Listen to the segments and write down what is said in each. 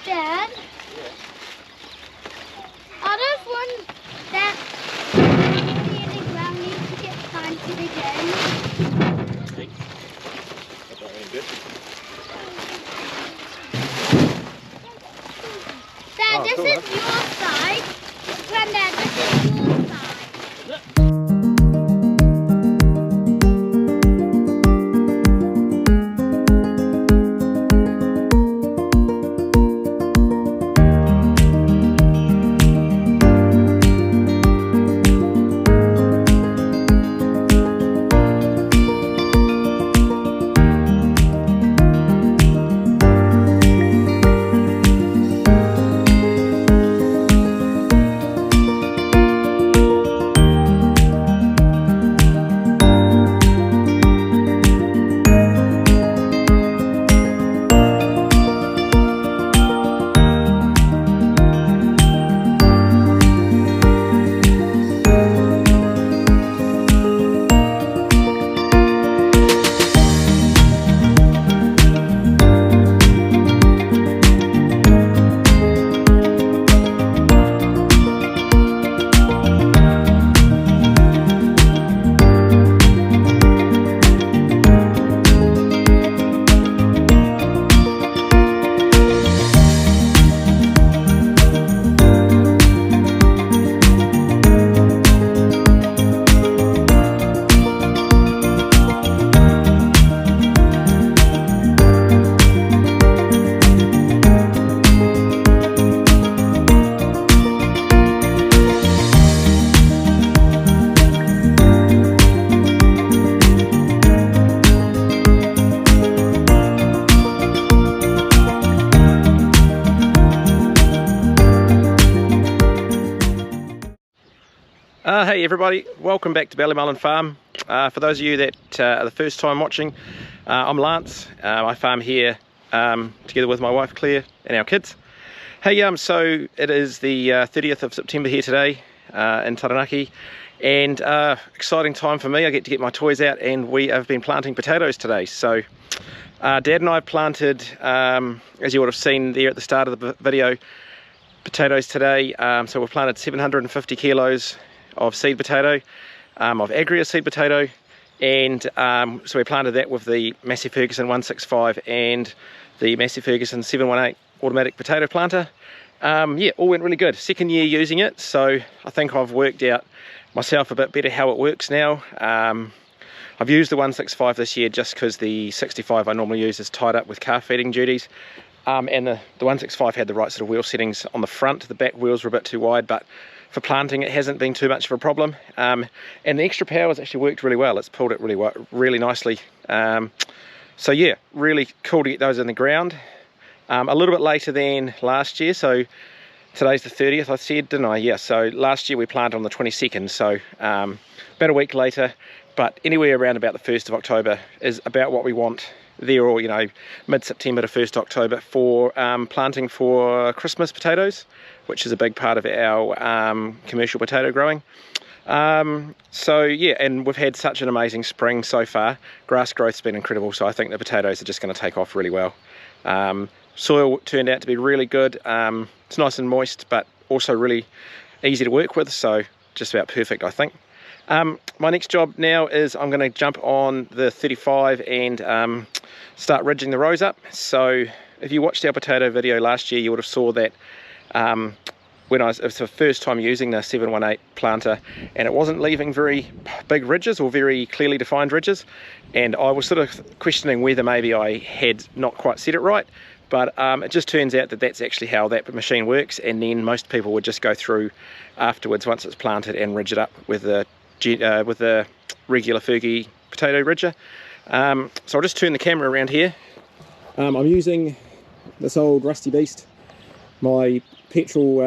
Dad? Yeah. Are those ones that in the ground need to get planted again? See? That's not really good. Dad, Oh, this cool, is huh? your side. Granddad, this is your side. Hey everybody, welcome back to Ballymullin Farm. For those of you that are the first time watching, I'm Lance. I farm here together with my wife Claire and our kids. Hey, so it is the 30th of September here today in Taranaki, and exciting time for me. I get to get my toys out, and we have been planting potatoes today. So Dad and I have planted, as you would have seen there at the start of the video, potatoes today. So we've planted 750 kilos of seed potato, of agria seed potato, and so we planted that with the Massey Ferguson 165 and the Massey Ferguson 718 automatic potato planter. Yeah, all went really good. Second year using it, so I think I've worked out myself a bit better how it works now. I've used the 165 this year just because the 65 I normally use is tied up with calf feeding duties, and the 165 had the right sort of wheel settings on the front. The back wheels were a bit too wide, but for planting it hasn't been too much of a problem, and the extra power has actually worked really well. It's pulled it really nicely. So yeah, really cool to get those in the ground. A little bit later than last year, so today's the 30th I said, didn't I? Yeah, so last year we planted on the 22nd, so about a week later, but anywhere around about the 1st of October is about what we want there, or mid-September to 1st October for planting for Christmas potatoes, which is a big part of our commercial potato growing. So yeah, and we've had such an amazing spring so far. Grass growth's been incredible, so I think the potatoes are just going to take off really well. Soil turned out to be really good. It's nice and moist, but also really easy to work with, so just about perfect, I think. My next job now is I'm going to jump on the 35 and start ridging the rows up. So if you watched our potato video last year, you would have saw that when it was the first time using the 718 planter, and it wasn't leaving very big ridges or very clearly defined ridges, and I was sort of questioning whether maybe I had not quite set it right, but it just turns out that that's actually how that machine works, and then most people would just go through afterwards once it's planted and ridge it up with the regular Fergie potato ridger. So I'll just turn the camera around here. I'm using this old rusty beast, my Petrol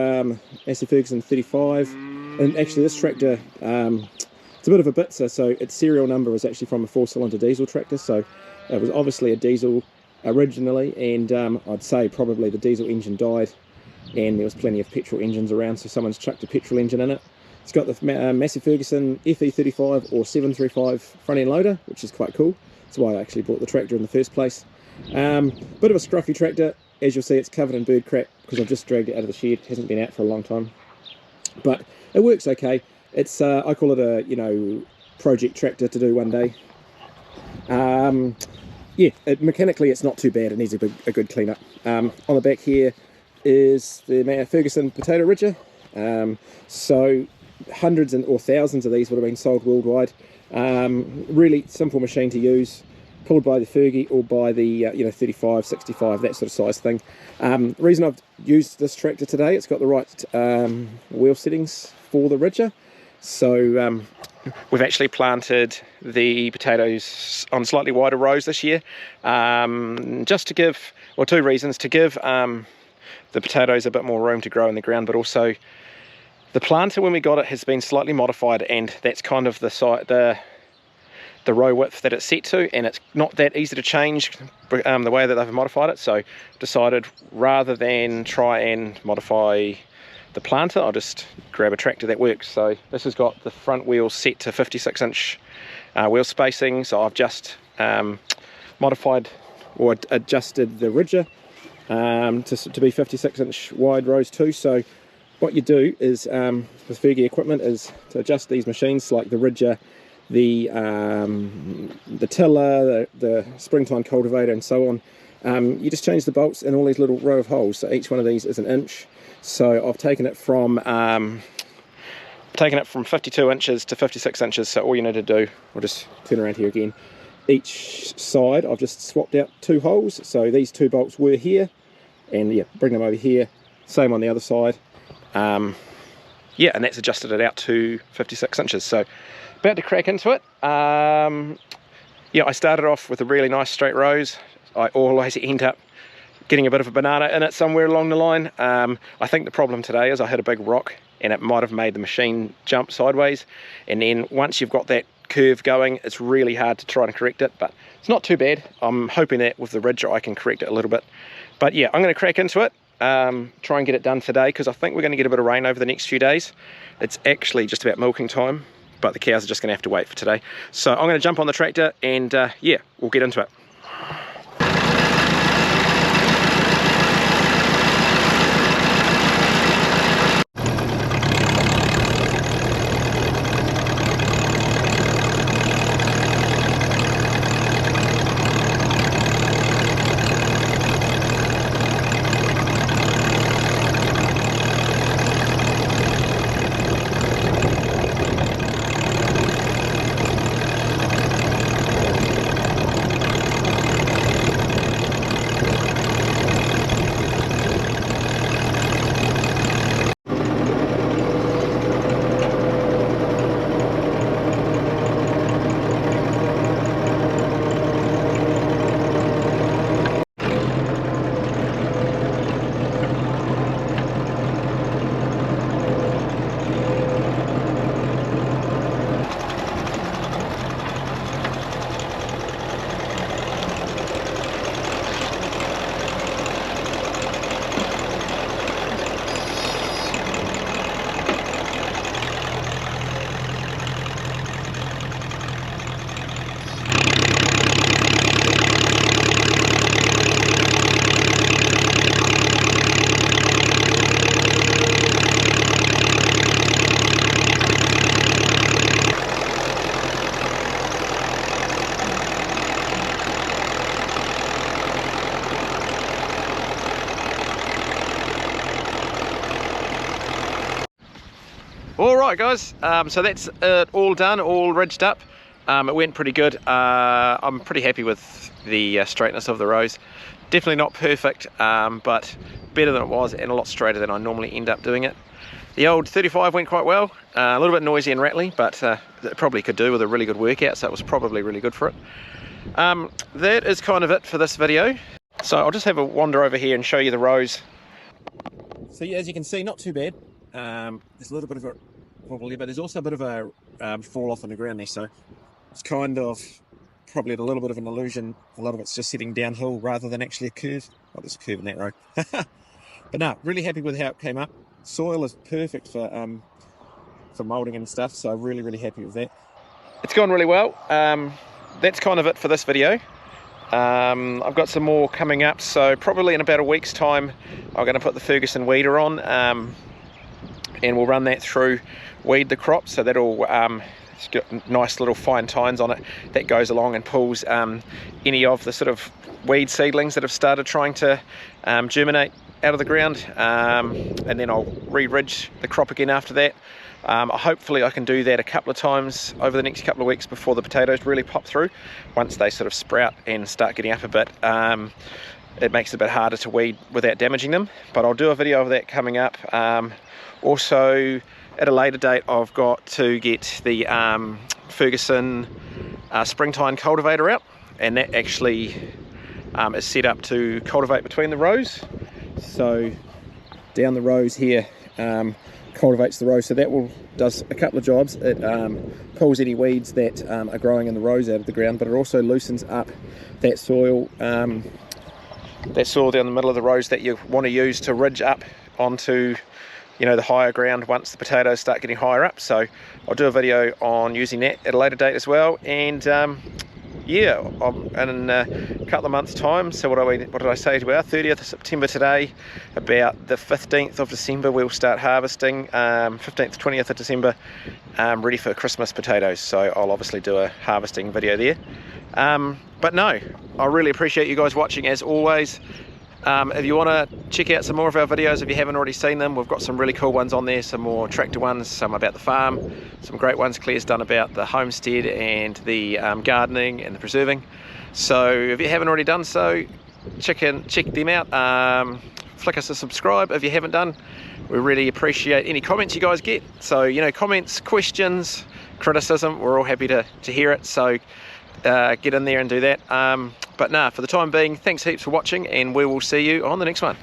Massey Ferguson 35, and actually this tractor, it's a bit of a bitzer, so its serial number was actually from a 4-cylinder diesel tractor, so it was obviously a diesel originally, and I'd say probably the diesel engine died and there was plenty of petrol engines around, so someone's chucked a petrol engine in it. It's got the Massey Ferguson FE35 or 735 front end loader, which is quite cool. That's why I actually bought the tractor in the first place. Bit of a scruffy tractor. as you'll see, it's covered in bird crap because I've just dragged it out of the shed. It hasn't been out for a long time, but it works okay. It's I call it a, you know, project tractor to do one day. Yeah, mechanically it's not too bad. It needs a good clean up. On the back here is the Ferguson potato ridger. So hundreds or thousands of these would have been sold worldwide. Really simple machine to use, pulled by the Fergie or by the you know, 35, 65, that sort of size thing. The reason I've used this tractor today, it's got the right wheel settings for the ridger. So we've actually planted the potatoes on slightly wider rows this year, just to give, well, two reasons: to give the potatoes a bit more room to grow in the ground, but also the planter, when we got it, has been slightly modified, and that's kind of the row width that it's set to, and it's not that easy to change the way that they've modified it. So decided, rather than try and modify the planter, I'll just grab a tractor that works. So this has got the front wheels set to 56-inch wheel spacing, so I've just modified or adjusted the ridger to be 56-inch wide rows too. So what you do is, with Fergie equipment, is to adjust these machines, like the ridger, the tiller, the springtime cultivator, and so on. You just change the bolts in all these little row of holes. So each one of these is an inch. So I've taken it from 52 inches to 56 inches. So all you need to do, I'll just turn around here again. Each side I've just swapped out 2 holes. So these 2 bolts were here, and yeah, bring them over here. Same on the other side. Yeah, and that's adjusted it out to 56 inches. So about to crack into it. Yeah, I started off with a really nice straight rows. I always end up getting a bit of a banana in it somewhere along the line. I think the problem today is I hit a big rock, and it might have made the machine jump sideways, and then once you've got that curve going, it's really hard to try and correct it, but it's not too bad. I'm hoping that with the ridger I can correct it a little bit. But yeah, I'm going to crack into it, try and get it done today, because I think we're going to get a bit of rain over the next few days. It's actually just about milking time, but the cows are just going to have to wait for today. So I'm going to jump on the tractor, and yeah, we'll get into it. Alright guys, so that's it all done, all ridged up. It went pretty good. I'm pretty happy with the straightness of the rows. Definitely not perfect, but better than it was, and a lot straighter than I normally end up doing it. The old 35 went quite well, a little bit noisy and rattly, but it probably could do with a really good workout, so it was probably really good for it. That is kind of it for this video. So I'll just have a wander over here and show you the rows. So yeah, as you can see, not too bad. There's a little bit of a wobble here, but there's also a bit of a fall off on the ground there, so it's kind of probably a little bit of an illusion. A lot of it's just heading downhill rather than actually a curve. Oh, there's a curve in that row. But no, really happy with how it came up. Soil is perfect for moulding and stuff, so really happy with that. It's gone really well. That's kind of it for this video. I've got some more coming up, so probably in about a week's time I'm going to put the Ferguson weeder on, and we'll run that through, weed the crop, so that'll it's got nice little fine tines on it that goes along and pulls any of the sort of weed seedlings that have started trying to germinate out of the ground, and then I'll re-ridge the crop again after that. Hopefully I can do that a couple of times over the next couple of weeks before the potatoes really pop through. Once they sort of sprout and start getting up a bit, it makes it a bit harder to weed without damaging them, but I'll do a video of that coming up. Also at a later date I've got to get the Ferguson springtime cultivator out, and that actually is set up to cultivate between the rows. So down the rows here, cultivates the rows, so that does a couple of jobs. It pulls any weeds that are growing in the rows out of the ground, but it also loosens up that soil down the middle of the rows that you want to use to ridge up onto, you know, the higher ground once the potatoes start getting higher up. So I'll do a video on using that at a later date as well. And yeah, in a couple of months time, so what did I say to our 30th of September today, about the 15th of December we'll start harvesting, 15th 20th of December, ready for Christmas potatoes. So I'll obviously do a harvesting video there. But no, I really appreciate you guys watching as always. If you want to check out some more of our videos, if you haven't already seen them, we've got some really cool ones on there, some more tractor ones, some about the farm, some great ones Claire's done about the homestead and the gardening and the preserving. So if you haven't already done so, check them out. Flick us a subscribe if you haven't done. We really appreciate any comments you guys get. So, you know, comments, questions, criticism, we're all happy to hear it. So get in there and do that. But nah, for the time being, thanks heaps for watching, and we will see you on the next one.